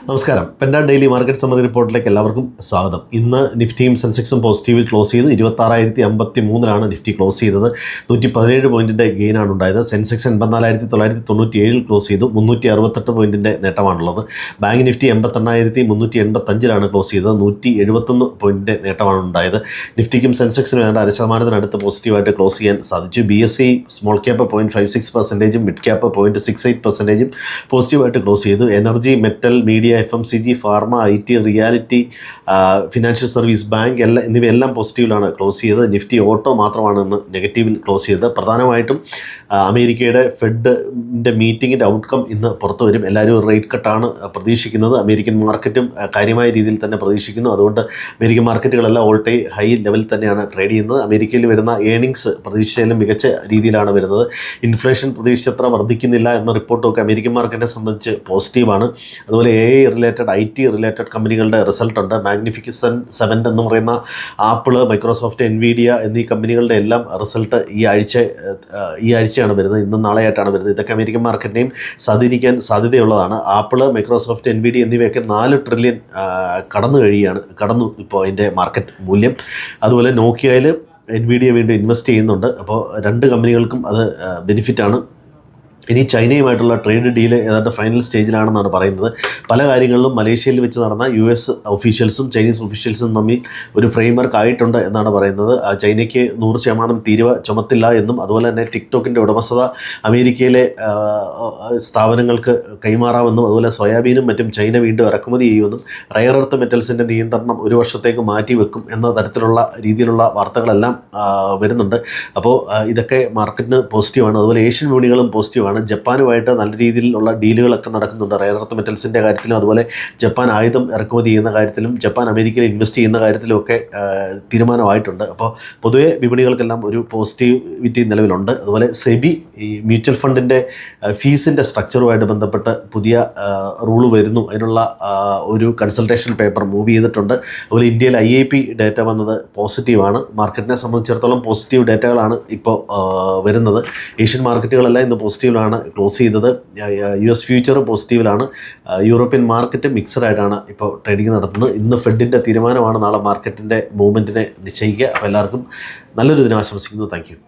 നമസ്കാരം. Penta daily market summary റിപ്പോർട്ടിലേക്ക് എല്ലാവർക്കും സ്വാഗതം. ഇന്ന് നിഫ്റ്റിയും സെൻസെക്സും പോസിറ്റീവിൽ ക്ലോസ് ചെയ്ത് 26,053 നിഫ്റ്റി ക്ലോസ് ചെയ്തത്. 117 പോയിൻറ്റിൻ്റെ ഗെയിനാണ് ഉണ്ടായത്. സെൻസെക്സ് 84,997 ക്ലോസ് ചെയ്തു. 368 പോയിൻറ്റിൻ്റെ നേട്ടമാണുള്ളത്. ബാങ്ക് നിഫ്റ്റി 88,385 ക്ലോസ് ചെയ്തത്. 171 പോയിൻറ്റിൻ്റെ നേട്ടമാണ് ഉണ്ടായത്. നിഫ്റ്റിക്കും സെൻസെക്സിനും വേണ്ട 1% പോസിറ്റീവായിട്ട് ക്ലോസ് ചെയ്യാൻ സാധിച്ചു. BSE small cap 0.56%, mid cap 0.68% പോസിറ്റീവായിട്ട് ക്ലോസ് ചെയ്തു. Energy, metal, media, FMCG, pharma, IT, reality, financial service, bank എന്നിവയെല്ലാം പോസിറ്റീവിലാണ് ക്ലോസ് ചെയ്തത്. നിഫ്റ്റി ഓട്ടോ മാത്രമാണ് ഇന്ന് നെഗറ്റീവിൽ ക്ലോസ് ചെയ്തത്. പ്രധാനമായിട്ടും അമേരിക്കയുടെ ഫെഡിൻ്റെ മീറ്റിങ്ങിൻ്റെ ഔട്ട്കം ഇന്ന് പുറത്തു വരും. എല്ലാവരും റേറ്റ് കട്ടാണ് പ്രതീക്ഷിക്കുന്നത്. അമേരിക്കൻ മാർക്കറ്റും കാര്യമായ രീതിയിൽ തന്നെ പ്രതീക്ഷിക്കുന്നു. അതുകൊണ്ട് അമേരിക്കൻ മാർക്കറ്റുകളെല്ലാം ഓൾ ടൈം ഹൈ ലെവലിൽ തന്നെയാണ് ട്രേഡ് ചെയ്യുന്നത്. അമേരിക്കയിൽ വരുന്ന ഏണിങ്സ് പ്രതീക്ഷിച്ചതിലും മികച്ച രീതിയിലാണ് വരുന്നത്. ഇൻഫ്ലേഷൻ പ്രതീക്ഷിച്ചത്ര വർദ്ധിക്കുന്നില്ല എന്ന റിപ്പോർട്ടൊക്കെ അമേരിക്കൻ മാർക്കറ്റിനെ സംബന്ധിച്ച് പോസിറ്റീവാണ്. അതുപോലെ AI റിലേറ്റഡ്, IT റിലേറ്റഡ് കമ്പനികളുടെ റിസൾട്ട് ഉണ്ട്. മാഗ്നിഫിക്കസൻറ്റ് 7 എന്ന് പറയുന്ന ആപ്പിൾ, മൈക്രോസോഫ്റ്റ്, എൻവിഡിയ എന്നീ കമ്പനികളുടെ എല്ലാം റിസൾട്ട് ഈ ആഴ്ചയാണ് വരുന്നത്. ഇന്നും നാളെയായിട്ടാണ് വരുന്നത്. ഇതൊക്കെ അമേരിക്കൻ മാർക്കറ്റിനെയും സ്വാധീനിക്കാൻ സാധ്യതയുള്ളതാണ്. ആപ്പിൾ, മൈക്രോസോഫ്റ്റ്, എൻവിഡിയ എന്നിവയൊക്കെ 4 ട്രില്യൺ കടന്നു ഇപ്പോൾ അതിൻ്റെ മാർക്കറ്റ് മൂല്യം. അതുപോലെ നോക്കിയയിൽ എൻവിഡിയ വീണ്ടും ഇൻവെസ്റ്റ് ചെയ്യുന്നുണ്ട്. അപ്പോൾ രണ്ട് കമ്പനികൾക്കും അത് ബെനിഫിറ്റാണ്. ഇനി ചൈനയുമായിട്ടുള്ള ട്രേഡ് ഡീല് ഏതാണ്ട് ഫൈനൽ സ്റ്റേജിലാണെന്നാണ് പറയുന്നത്. പല കാര്യങ്ങളിലും മലേഷ്യയിൽ വെച്ച് നടന്ന US ഒഫീഷ്യൽസും ചൈനീസ് ഒഫീഷ്യൽസും തമ്മിൽ ഒരു ഫ്രെയിംവർക്ക് ആയിട്ടുണ്ട് എന്നാണ് പറയുന്നത്. ചൈനയ്ക്ക് 100% തീരുവ ചുമത്തില്ല എന്നും അതുപോലെ തന്നെ ടിക്ടോക്കിൻ്റെ ഉടമസ്ഥത അമേരിക്കയിലെ സ്ഥാപനങ്ങൾക്ക് കൈമാറാമെന്നും അതുപോലെ സോയാബീനും മറ്റും ചൈന വീണ്ടും ഇറക്കുമതി ചെയ്യുമെന്നും റയർ എർത്ത് മെറ്റൽസിൻ്റെ നിയന്ത്രണം 1 വർഷത്തേക്ക് മാറ്റി വെക്കും എന്ന തരത്തിലുള്ള രീതിയിലുള്ള വാർത്തകളെല്ലാം വരുന്നുണ്ട്. അപ്പോൾ ഇതൊക്കെ മാർക്കറ്റിന് പോസിറ്റീവാണ്. അതുപോലെ ഏഷ്യൻ വിപണികളും പോസിറ്റീവാണ്. ജപ്പാനുമായിട്ട് നല്ല രീതിയിലുള്ള ഡീലുകളൊക്കെ നടക്കുന്നുണ്ട്. റയർ എർത്ത് മെറ്റൽസിൻ്റെ കാര്യത്തിലും അതുപോലെ ജപ്പാൻ ആയുധം ഇറക്കുമതി ചെയ്യുന്ന കാര്യത്തിലും ജപ്പാൻ അമേരിക്കയിൽ ഇൻവെസ്റ്റ് ചെയ്യുന്ന കാര്യത്തിലുമൊക്കെ തീരുമാനമായിട്ടുണ്ട്. അപ്പോൾ പൊതുവെ വിപണികൾക്കെല്ലാം ഒരു പോസിറ്റിവിറ്റി നിലവിലുണ്ട്. അതുപോലെ സെബി ഈ മ്യൂച്വൽ ഫണ്ടിൻ്റെ ഫീസിൻ്റെ സ്ട്രക്ചറുമായിട്ട് ബന്ധപ്പെട്ട് പുതിയ റൂള് വരുന്നു. അതിനുള്ള ഒരു കൺസൾട്ടേഷൻ പേപ്പർ മൂവ് ചെയ്തിട്ടുണ്ട്. അതുപോലെ ഇന്ത്യയിൽ IIP ഡേറ്റ വന്നത് പോസിറ്റീവാണ്. മാർക്കറ്റിനെ സംബന്ധിച്ചിടത്തോളം പോസിറ്റീവ് ഡേറ്റകളാണ് ഇപ്പോൾ വരുന്നത്. ഏഷ്യൻ മാർക്കറ്റുകളെല്ലാം ഇന്ന് പോസിറ്റീവിലാണ് ക്ലോസ് ചെയ്തത്. US ഫ്യൂച്ചർ പോസിറ്റീവിലാണ്. യൂറോപ്യൻ മാർക്കറ്റ് മിക്സഡായിട്ടാണ് ഇപ്പോൾ ട്രേഡിംഗ് നടത്തുന്നത്. ഇന്ന് ഫെഡിൻ്റെ തീരുമാനമാണ് നാളെ മാർക്കറ്റിൻ്റെ മൂവ്മെൻറ്റിനെ നിശ്ചയിക്കുക. അപ്പോൾ എല്ലാവർക്കും നല്ലൊരു ദിനം ആശംസിക്കുന്നു. Thank you.